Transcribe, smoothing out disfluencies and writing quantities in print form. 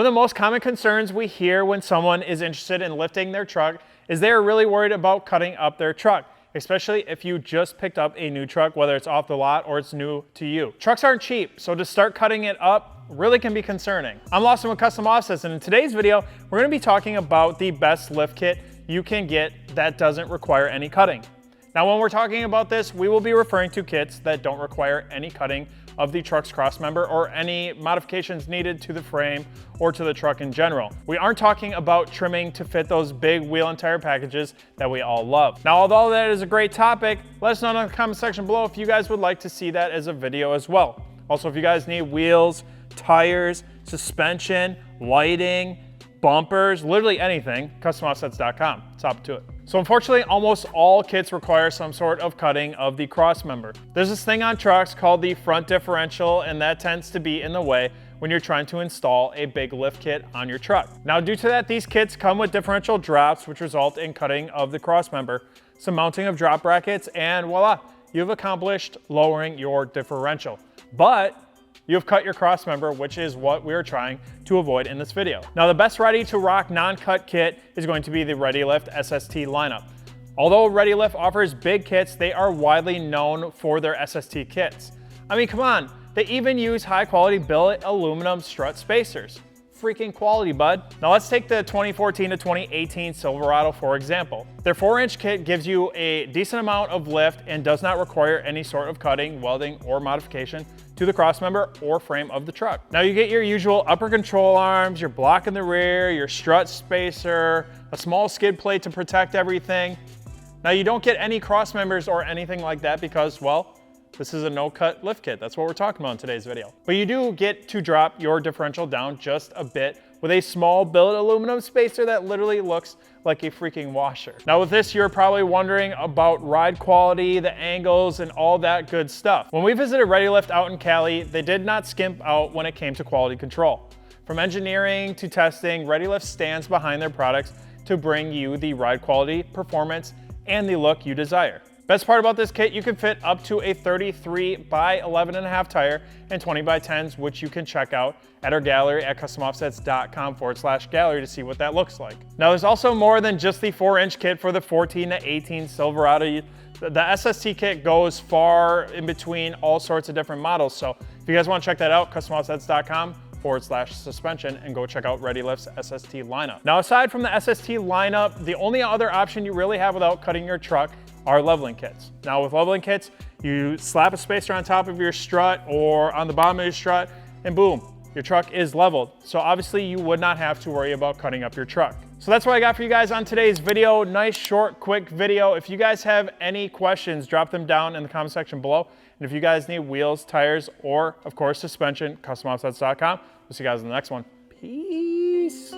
One of the most common concerns we hear when someone is interested in lifting their truck is they are really worried about cutting up their truck, especially if you just picked up a new truck, whether it's off the lot or it's new to you. Trucks aren't cheap, so to start cutting it up really can be concerning. I'm Lawson with Custom Offsets, and in today's video, we're gonna be talking about the best lift kit you can get that doesn't require any cutting. Now, when we're talking about this, we will be referring to kits that don't require any cutting of the truck's crossmember or any modifications needed to the frame or to the truck in general. We aren't talking about trimming to fit those big wheel and tire packages that we all love. Now, although that is a great topic, let us know in the comment section below if you guys would like to see that as a video as well. Also, if you guys need wheels, tires, suspension, lighting, bumpers, literally anything, customoffsets.com. It's up to it. So unfortunately, almost all kits require some sort of cutting of the crossmember. There's this thing on trucks called the front differential, and that tends to be in the way when you're trying to install a big lift kit on your truck. Now, due to that, these kits come with differential drops, which result in cutting of the crossmember, some mounting of drop brackets, and voila, you've accomplished lowering your differential. But you've cut your crossmember, which is what we're trying to avoid in this video. Now, the best ready to rock non-cut kit is going to be the ReadyLift SST lineup. Although ReadyLift offers big kits, they are widely known for their SST kits. I mean, come on, they even use high quality billet aluminum strut spacers. Freaking quality, bud. Now let's take the 2014 to 2018 Silverado for example. Their 4-inch kit gives you a decent amount of lift and does not require any sort of cutting, welding, or modification to the crossmember or frame of the truck. Now you get your usual upper control arms, your block in the rear, your strut spacer, a small skid plate to protect everything. Now you don't get any crossmembers or anything like that because, well, this is a no-cut lift kit. That's what we're talking about in today's video. But you do get to drop your differential down just a bit with a small billet aluminum spacer that literally looks like a freaking washer. Now with this, you're probably wondering about ride quality, the angles, and all that good stuff. When we visited ReadyLift out in Cali, they did not skimp out when it came to quality control. From engineering to testing, ReadyLift stands behind their products to bring you the ride quality, performance, and the look you desire. Best part about this kit, you can fit up to a 33 by 11.5 tire and 20 by 10s, which you can check out at our gallery at customoffsets.com/gallery to see what that looks like. Now, there's also more than just the 4-inch kit for the 14 to 18 Silverado. The SST kit goes far in between all sorts of different models. So if you guys want to check that out, customoffsets.com/suspension and go check out ReadyLift's SST lineup. Now, aside from the SST lineup, the only other option you really have without cutting your truck are leveling kits. Now with leveling kits, you slap a spacer on top of your strut or on the bottom of your strut and boom, your truck is leveled. So obviously you would not have to worry about cutting up your truck. So that's what I got for you guys on today's video. Nice, short, quick video. If you guys have any questions, drop them down in the comment section below. And if you guys need wheels, tires, or of course suspension, customoffsets.com. We'll see you guys in the next one. Peace.